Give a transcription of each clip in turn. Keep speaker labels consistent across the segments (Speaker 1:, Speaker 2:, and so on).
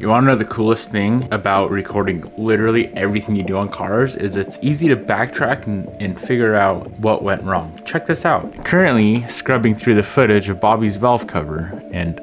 Speaker 1: You wanna know the coolest thing about recording literally everything you do on cars is it's easy to backtrack and figure out what went wrong. Check this out. Currently scrubbing through the footage of Bobby's valve cover, and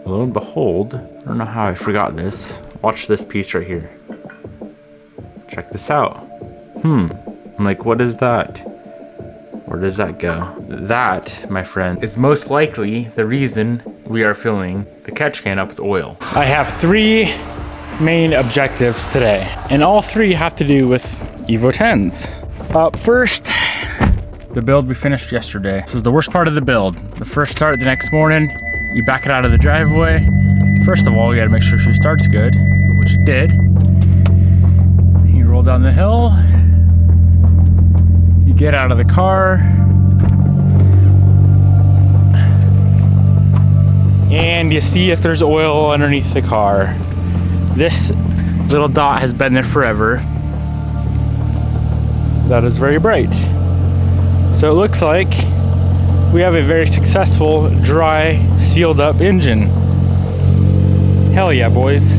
Speaker 1: lo and behold, I don't know how I forgot this. Watch this piece right here. Check this out. I'm like, what is that? Where does that go? That, my friend, is most likely the reason we are filling the catch can up with oil. I have 3 main objectives today, and all 3 have to do with Evo 10s. First, the build we finished yesterday. This is the worst part of the build. The first start the next morning, you back it out of the driveway. First of all, you gotta make sure she starts good, which it did. You roll down the hill, you get out of the car, and you see if there's oil underneath the car. This little dot has been there forever. That is very bright. So it looks like we have a very successful, dry, sealed up engine. Hell yeah, boys.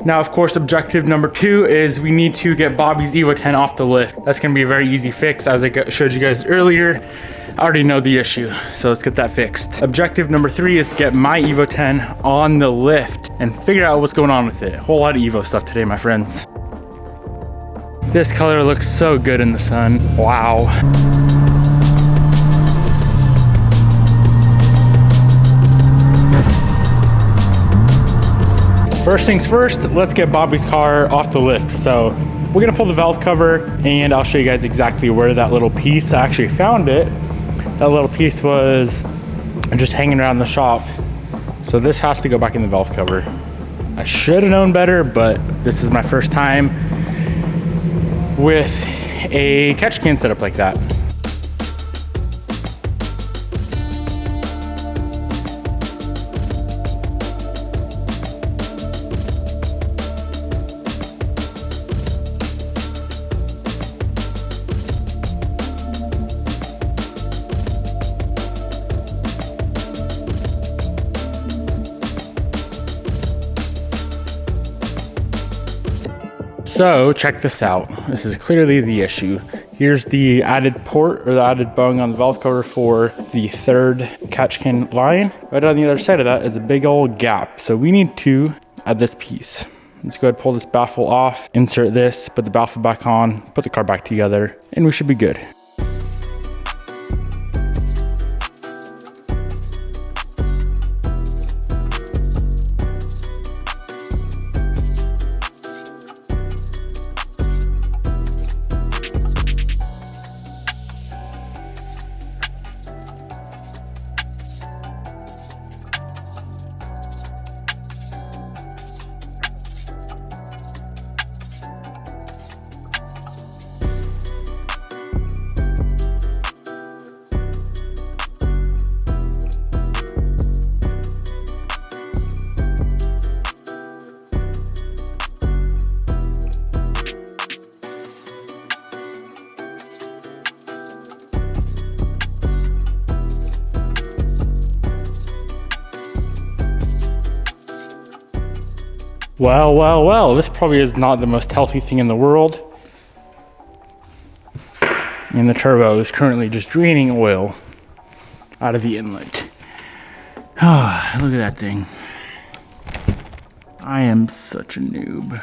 Speaker 1: Now, of course, objective number 2 is we need to get Bobby's Evo 10 off the lift. That's gonna be a very easy fix. As I showed you guys earlier, I already know the issue, so let's get that fixed. Objective number 3 is to get my Evo 10 on the lift and figure out what's going on with it. A whole lot of Evo stuff today, my friends. This color looks so good in the sun. Wow. First things first, let's get Bobby's car off the lift. So we're gonna pull the valve cover and I'll show you guys exactly where that little piece, I actually found it. That little piece was just hanging around the shop. So this has to go back in the valve cover. I should have known better, but this is my first time with a catch can setup like that. So check this out. This is clearly the issue. Here's the added port or the added bung on the valve cover for the 3rd catch can line. Right on the other side of that is a big old gap. So we need to add this piece. Let's go ahead and pull this baffle off, insert this, put the baffle back on, put the car back together, and we should be good. Well, this probably is not the most healthy thing in the world. And the turbo is currently just draining oil out of the inlet. Oh, look at that thing. I am such a noob.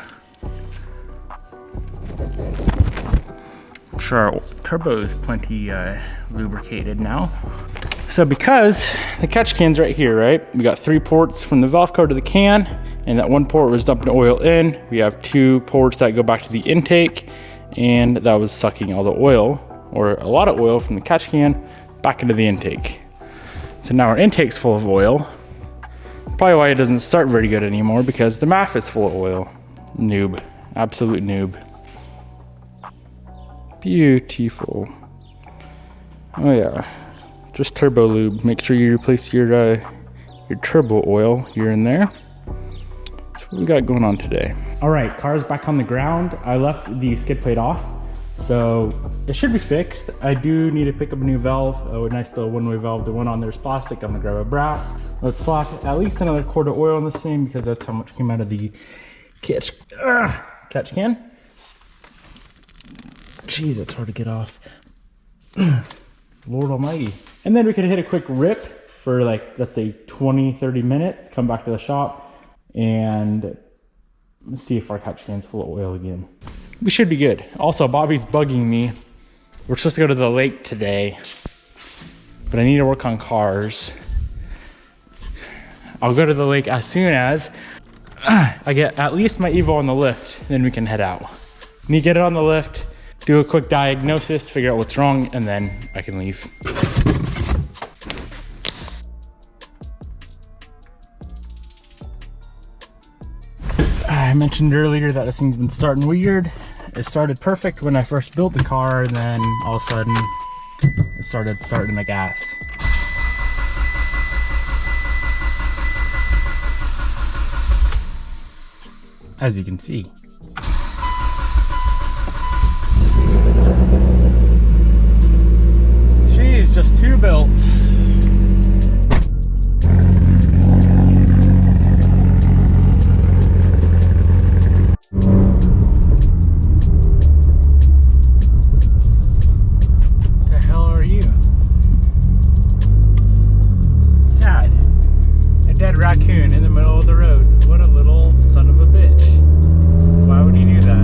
Speaker 1: I'm sure our turbo is plenty lubricated now. So because the catch can's right here, right? We got 3 ports from the valve cover to the can, and that 1 port was dumping oil in. We have 2 ports that go back to the intake, and that was sucking all the oil, or a lot of oil from the catch can back into the intake. So now our intake's full of oil. Probably why it doesn't start very good anymore, because the MAF is full of oil. Noob, absolute noob. Beautiful. Oh yeah, just turbo lube. Make sure you replace your turbo oil here and there. That's what we got going on today. All right, car's back on the ground. I left the skid plate off
Speaker 2: So it should be fixed. I do need to pick up a new valve, a nice little one-way valve. The one on there is plastic. I'm gonna grab a brass. Let's slap at least another quart of oil in this thing because that's how much came out of the catch can. Jeez, it's hard to get off. Lord almighty. And then we could hit a quick rip for like, let's say 20-30 minutes, come back to the shop and see if our catch can's full of oil again. We should be good. Also, Bobby's bugging me. We're supposed to go to the lake today, but I need to work on cars. I'll go to the lake as soon as I get at least my Evo on the lift, then we can head out. Need to get it on the lift, do a quick diagnosis, figure out what's wrong, and then I can leave. I mentioned earlier that this thing's been starting weird. It started perfect when I first built the car, and then all of a sudden it started starting the gas. As you can see. She's just too built. Raccoon in the middle of the road. What a little son of a bitch. Why would he do that?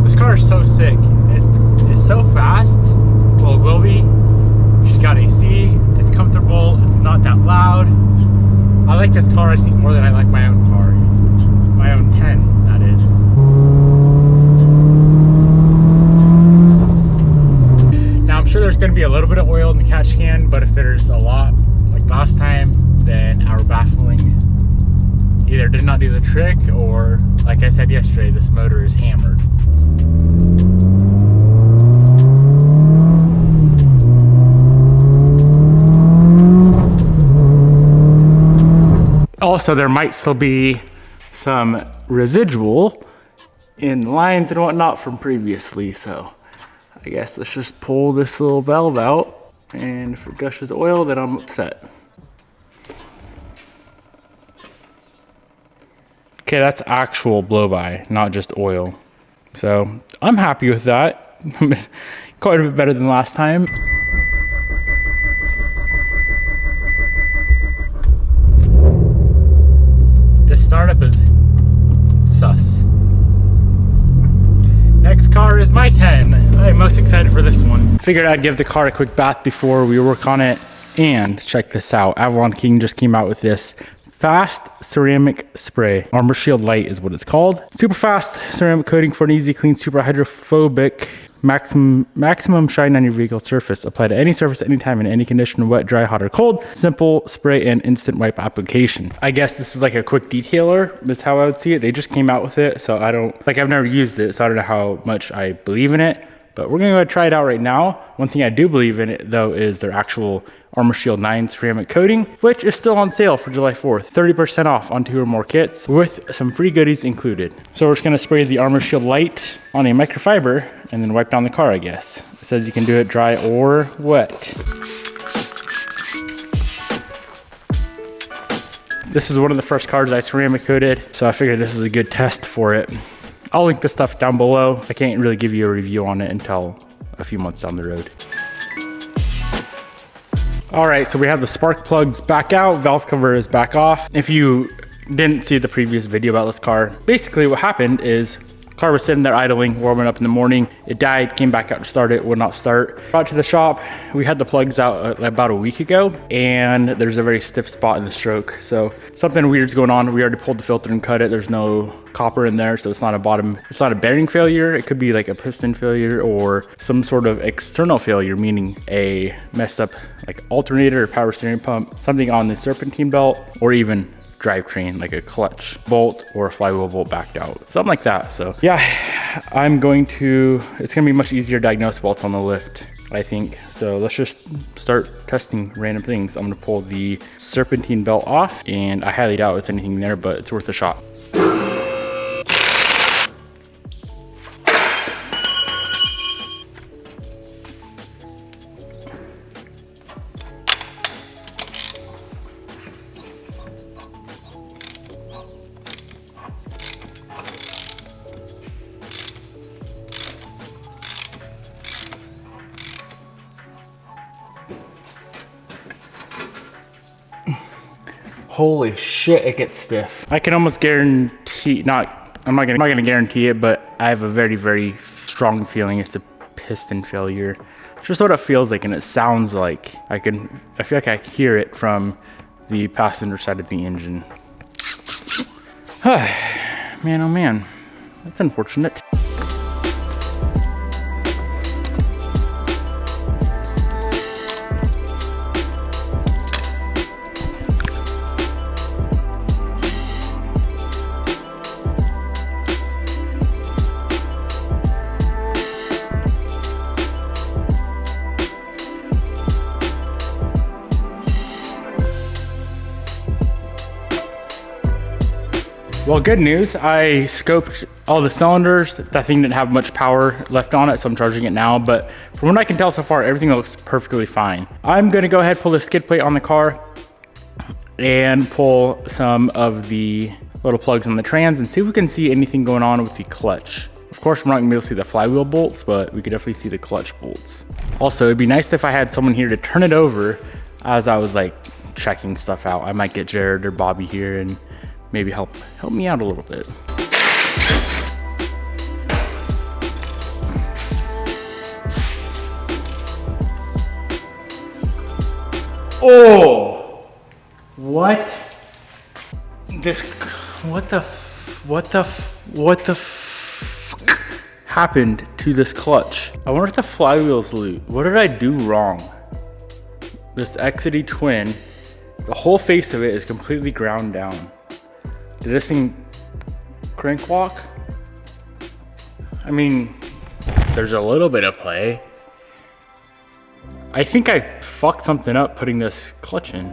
Speaker 2: This car is so sick. It is so fast. Well, it will be. She's got AC. It's comfortable. It's not that loud. I like this car, I think, more than I like my own car. My own 10, that is. I'm sure there's going to be a little bit of oil in the catch can, but if there's a lot like last time, then our baffling either did not do the trick, or like I said yesterday, this motor is hammered. Also, there might still be some residual in lines and whatnot from previously, so I guess let's just pull this little valve out, and if it gushes oil, then I'm upset. Okay, that's actual blow-by, not just oil. So I'm happy with that. Quite a bit better than last time. This startup is sus. Next car is my 10. I'm most excited for this one. Figured I'd give the car a quick bath before we work on it. And check this out. Avalon King just came out with this fast ceramic spray. Armor Shield Light is what it's called. Super fast ceramic coating for an easy, clean, super hydrophobic, maximum shine on your vehicle surface. Apply to any surface, anytime, in any condition, wet, dry, hot, or cold. Simple spray and instant wipe application. I guess this is like a quick detailer, is how I would see it. They just came out with it, so I don't, like, I've never used it, so I don't know how much I believe in it. But we're gonna go try it out right now. One thing I do believe in it though is their actual Armor Shield 9 ceramic coating, which is still on sale for July 4th. 30% off on 2 or more kits with some free goodies included. So we're just gonna spray the Armor Shield Light on a microfiber and then wipe down the car, I guess. It says you can do it dry or wet. This is one of the first cars I ceramic coated, so I figured this is a good test for it. I'll link the stuff down below. I can't really give you a review on it until a few months down the road. All right, so we have the spark plugs back out, valve cover is back off. If you didn't see the previous video about this car, basically what happened is car was sitting there idling, warming up in the morning. It died, came back out to start it, would not start. Brought to the shop. We had the plugs out about a week ago, and there's a very stiff spot in the stroke. So something weird's going on. We already pulled the filter and cut it. There's no copper in there, so it's not a bearing failure. It could be like a piston failure or some sort of external failure, meaning a messed up like alternator or power steering pump, something on the serpentine belt, or even drivetrain, like a clutch bolt or a flywheel bolt backed out, something like that. So yeah, it's gonna be much easier to diagnose while it's on the lift. I think. So let's just start testing random things. I'm gonna pull the serpentine belt off, and I highly doubt it's anything there, but it's worth a shot. Holy shit, it gets stiff. I can almost guarantee, I'm not gonna guarantee it, but I have a very, very strong feeling it's a piston failure. It's just what it feels like, and it sounds like. I feel like I hear it from the passenger side of the engine. Man, oh man, that's unfortunate. Well, good news, I scoped all the cylinders. That thing didn't have much power left on it, so I'm charging it now. But from what I can tell so far, everything looks perfectly fine. I'm gonna go ahead, pull the skid plate on the car and pull some of the little plugs on the trans and see if we can see anything going on with the clutch. Of course, we're not gonna be able to see the flywheel bolts, but we could definitely see the clutch bolts. Also, it'd be nice if I had someone here to turn it over as I was like checking stuff out. I might get Jared or Bobby here and maybe help me out a little bit. Oh, what the fuck happened to this clutch? I wonder if the flywheel's loose. What did I do wrong? This XD twin, the whole face of it is completely ground down. Did this thing crank walk? I mean, there's a little bit of play. I think I fucked something up putting this clutch in.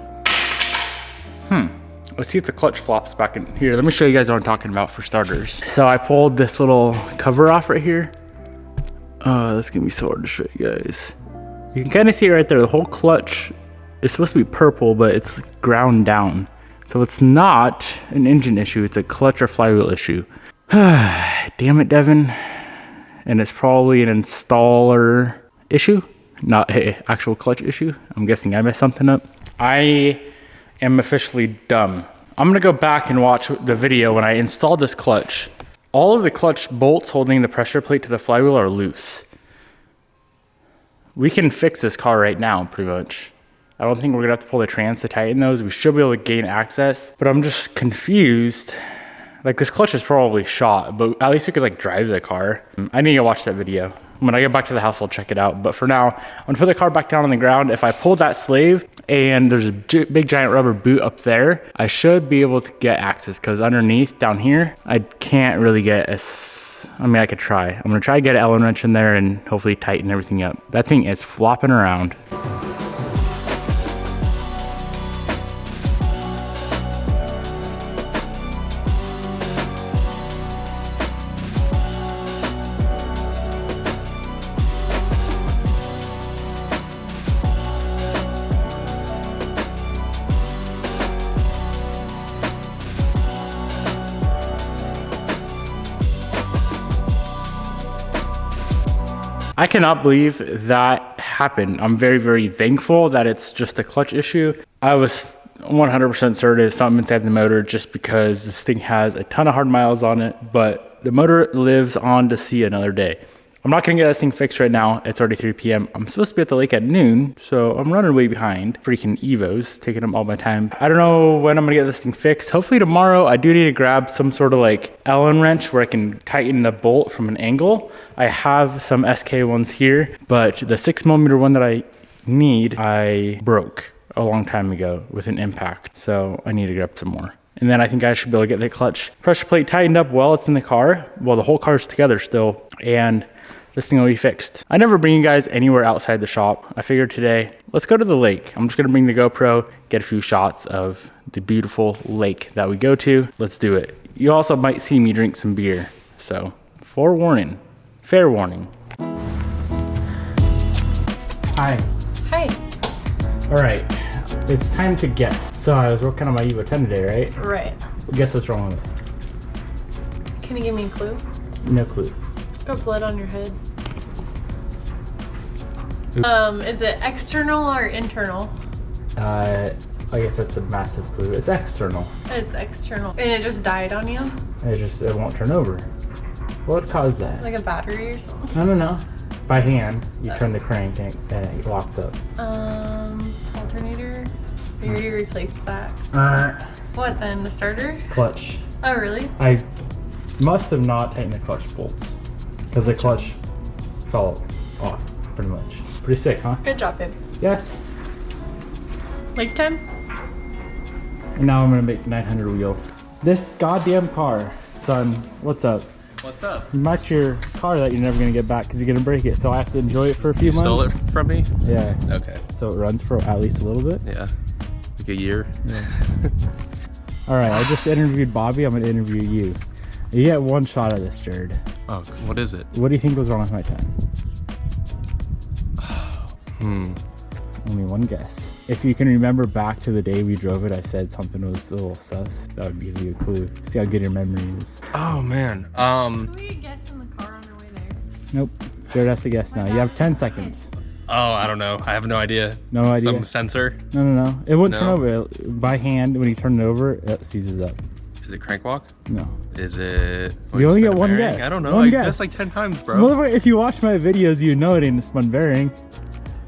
Speaker 2: Let's see if the clutch flops back in here. Let me show you guys what I'm talking about for starters. So I pulled this little cover off right here. That's gonna be so hard to show you guys. You can kind of see it right there. The whole clutch is supposed to be purple, but it's ground down. So it's not an engine issue, it's a clutch or flywheel issue. Damn it, Devin. And it's probably an installer issue, not an actual clutch issue. I'm guessing I messed something up. I am officially dumb. I'm gonna go back and watch the video when I installed this clutch. All of the clutch bolts holding the pressure plate to the flywheel are loose. We can fix this car right now, pretty much. I don't think we're gonna have to pull the trans to tighten those. We should be able to gain access, but I'm just confused. Like, this clutch is probably shot, but at least we could like drive the car. I need to watch that video. When I get back to the house, I'll check it out. But for now, I'm gonna put the car back down on the ground. If I pull that slave and there's a big giant rubber boot up there, I should be able to get access, because underneath down here, I can't really get I mean, I could try. I'm gonna try to get an Allen wrench in there and hopefully tighten everything up. That thing is flopping around. I cannot believe that happened. I'm very, very thankful that it's just a clutch issue. I was 100% certain it's something inside the motor, just because this thing has a ton of hard miles on it, but the motor lives on to see another day. I'm not gonna get this thing fixed right now. It's already 3 p.m. I'm supposed to be at the lake at noon, so I'm running way behind. Freaking Evos, taking up all my time. I don't know when I'm gonna get this thing fixed. Hopefully tomorrow. I do need to grab some sort of like Allen wrench where I can tighten the bolt from an angle. I have some SK ones here, but the 6mm one that I need, I broke a long time ago with an impact. So I need to grab some more. And then I think I should be able to get the clutch pressure plate tightened up while it's in the car. Well, the whole car's together still. And this thing will be fixed. I never bring you guys anywhere outside the shop. I figured today, let's go to the lake. I'm just gonna bring the GoPro, get a few shots of the beautiful lake that we go to. Let's do it. You also might see me drink some beer. So, forewarning, fair warning. Hi.
Speaker 3: Hi.
Speaker 2: All right, it's time to guess. So I was working on my Evo 10 today, right?
Speaker 3: Right.
Speaker 2: Guess what's wrong with it?
Speaker 3: Can you give me a clue?
Speaker 2: No clue.
Speaker 3: Got blood on your head. Is it external or internal?
Speaker 2: I guess that's a massive clue. It's external.
Speaker 3: It's external. And it just died on you?
Speaker 2: It won't turn over. What caused that?
Speaker 3: Like a battery or something?
Speaker 2: No. By hand, you turn the crank and it locks up.
Speaker 3: Alternator? We already replaced that. What then? The starter?
Speaker 2: Clutch.
Speaker 3: Oh, really?
Speaker 2: I must have not tightened the clutch bolts because the clutch fell off pretty much. Pretty sick, huh?
Speaker 3: Good job, babe.
Speaker 2: Yes.
Speaker 3: Lake time?
Speaker 2: And now I'm gonna make 900 wheel. This goddamn car, son, what's up?
Speaker 4: What's up?
Speaker 2: You match your car that you're never gonna get back because you're gonna break it, so I have to enjoy it for a few months.
Speaker 4: Stole it from me?
Speaker 2: Yeah.
Speaker 4: Okay.
Speaker 2: So it runs for at least a little bit?
Speaker 4: Yeah. Like a year.
Speaker 2: Yeah. All right, I just interviewed Bobby, I'm gonna interview you. You get one shot of this, Jared.
Speaker 4: Oh, what is it?
Speaker 2: What do you think was wrong with my 10? Only one guess. If you can remember back to the day we drove it, I said something was a little sus. That would give you a clue. See how good your memory is.
Speaker 4: Oh man.
Speaker 3: Can we guess in the car on our way there?
Speaker 2: Nope. Jared has to guess now. You have 10 seconds.
Speaker 4: Oh, I don't know. I have no idea.
Speaker 2: No idea.
Speaker 4: Some sensor.
Speaker 2: No. It wouldn't turn
Speaker 4: No.
Speaker 2: over. By hand, when you turn it over, it seizes up.
Speaker 4: Is it crank walk?
Speaker 2: No.
Speaker 4: Is it?
Speaker 2: You only get
Speaker 4: spin a
Speaker 2: one
Speaker 4: bearing?
Speaker 2: guess.
Speaker 4: I don't know.
Speaker 2: One
Speaker 4: I
Speaker 2: guess.
Speaker 4: guessed like 10 times, bro.
Speaker 2: Well, if you watch my videos, you know it ain't a spun bearing.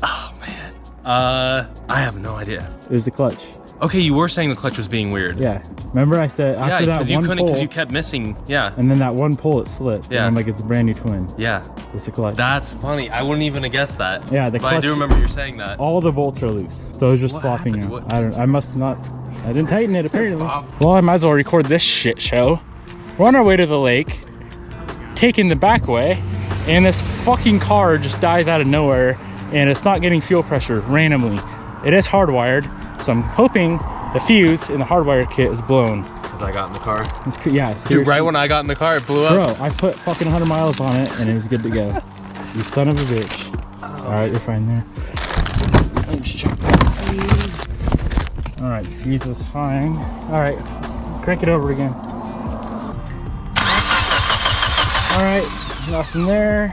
Speaker 4: Oh man. I have no idea.
Speaker 2: It was the clutch.
Speaker 4: Okay, you were saying the clutch was being weird.
Speaker 2: Yeah. Remember I said
Speaker 4: Yeah,
Speaker 2: after that
Speaker 4: because you
Speaker 2: one
Speaker 4: couldn't,
Speaker 2: pull,
Speaker 4: because you kept missing. Yeah.
Speaker 2: and then that one pull, it slipped.
Speaker 4: Yeah.
Speaker 2: And I'm like, it's a brand new twin.
Speaker 4: Yeah.
Speaker 2: It's the clutch.
Speaker 4: That's funny. I wouldn't even have guessed that.
Speaker 2: Yeah, the
Speaker 4: But I
Speaker 2: clutch-
Speaker 4: do remember you saying that.
Speaker 2: All the bolts are loose, so it's just
Speaker 4: What
Speaker 2: flopping
Speaker 4: happened?
Speaker 2: out. I must not. I didn't tighten it apparently.
Speaker 4: Bob.
Speaker 2: Well, I might as well record this shit show. We're on our way to the lake, taking the back way, and this fucking car just dies out of nowhere, and it's not getting fuel pressure randomly. It is hardwired, so I'm hoping the fuse in the hardwired kit is blown.
Speaker 4: Because I got in the car.
Speaker 2: Yeah,
Speaker 4: Dude,
Speaker 2: seriously.
Speaker 4: right when I got in the car, it blew up.
Speaker 2: Bro, I put fucking 100 miles on it, and it was good to go. You son of a bitch. All right, you're fine there. Let me just check the fuse. All right, fuse was fine. All right, crank it over again. All right, nothing there.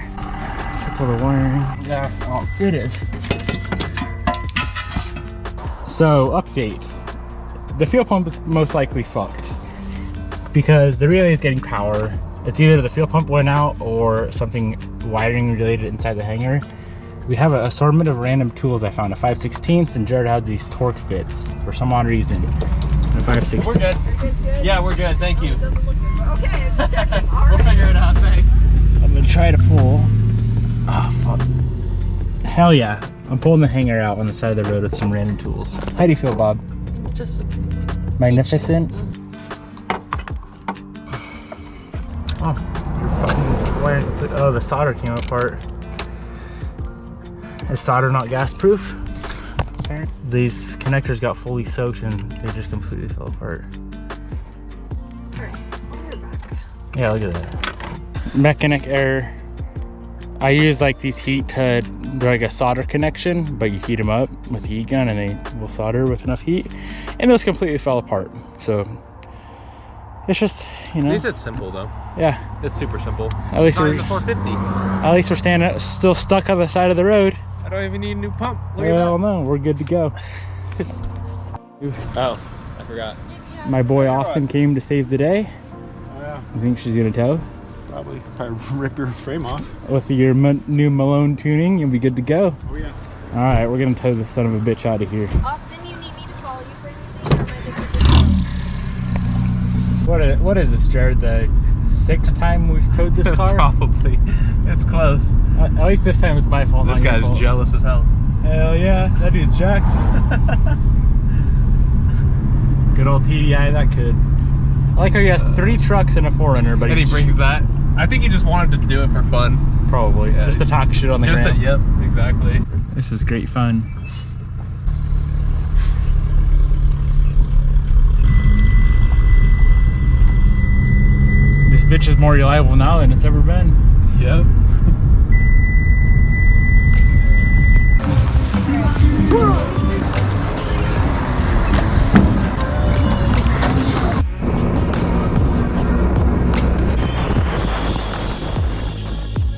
Speaker 2: Check all the wiring. Yeah, oh, it is. So, update. The fuel pump is most likely fucked because the relay is getting power. It's either the fuel pump went out or something wiring related inside the hangar. We have an assortment of random tools I found, a 5/16, and Jared has these Torx bits for some odd reason. A 5/16.
Speaker 4: We're good. Yeah, we're good. Thank you.
Speaker 3: Okay, just checking.
Speaker 4: We'll figure it out. Thanks.
Speaker 2: I'm gonna try to pull. Oh fuck. Hell yeah. I'm pulling the hanger out on the side of the road with some random tools. How do you feel, Bob?
Speaker 3: Just
Speaker 2: Magnificent? Oh, you're fucking wiring. Oh, the solder came apart. Is solder not gas proof? These connectors got fully soaked and they just completely fell apart. Yeah, look at that. Mechanic error. I use like these heat to like a solder connection, but you heat them up with a heat gun and they will solder with enough heat, and those completely fell apart. So it's just, you know.
Speaker 4: At least it's simple though.
Speaker 2: Yeah.
Speaker 4: It's super simple.
Speaker 2: At least
Speaker 4: Not
Speaker 2: we're
Speaker 4: even the 450.
Speaker 2: at least we're standing still stuck on the side of the road.
Speaker 4: I don't even need a new pump. Look
Speaker 2: Well, no, we're good to go.
Speaker 4: Oh, I forgot.
Speaker 2: My boy Austin came to save the day.
Speaker 5: Oh, yeah,
Speaker 2: I think she's gonna tow.
Speaker 5: probably. If I rip your frame off.
Speaker 2: With your new Malone tuning, you'll be good to go.
Speaker 5: Oh, yeah.
Speaker 2: All right, we're gonna tow this son of a bitch out of here.
Speaker 6: Austin, you need me to call you for anything, or am I good to go?
Speaker 2: What is this, Jared? The 6th time we've towed this car?
Speaker 4: Probably. It's close.
Speaker 2: At least this time it's my fault.
Speaker 4: This
Speaker 2: not your
Speaker 4: guy's
Speaker 2: fault.
Speaker 4: jealous as hell.
Speaker 2: Hell yeah, that dude's jacked. Good old TDI, that could. I like how he has 3 trucks and a 4Runner, but
Speaker 4: And he brings that. I think he just wanted to do it for fun.
Speaker 2: Probably.
Speaker 4: Yeah,
Speaker 2: just to talk shit on the
Speaker 4: Just
Speaker 2: gram.
Speaker 4: yep, exactly.
Speaker 2: This is great fun. This bitch is more reliable now than it's ever been.
Speaker 4: Yep.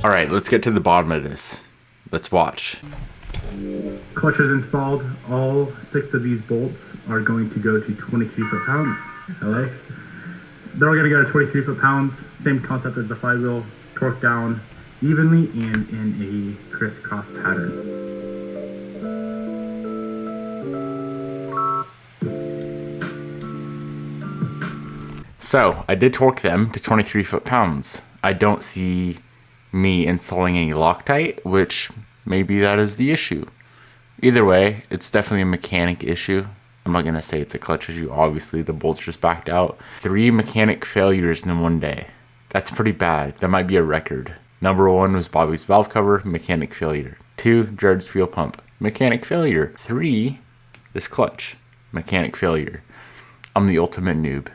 Speaker 1: All right, let's get to the bottom of this. Let's watch.
Speaker 2: Clutch is installed. All 6 of these bolts are going to go to 23 foot-pound. LA. They're all going to go to 23 foot-pounds. Same concept as the flywheel. Torque down evenly and in a crisscross pattern.
Speaker 1: So I did torque them to 23 foot-pounds. I don't see me installing any Loctite, which maybe that is the issue. Either way, it's definitely a mechanic issue. I'm not gonna say it's a clutch issue. Obviously, the bolts just backed out. 3 mechanic failures in one day. That's pretty bad. That might be a record. Number 1 was Bobby's valve cover, mechanic failure. 2, Jared's fuel pump, mechanic failure. 3, this clutch, mechanic failure. I'm the ultimate noob.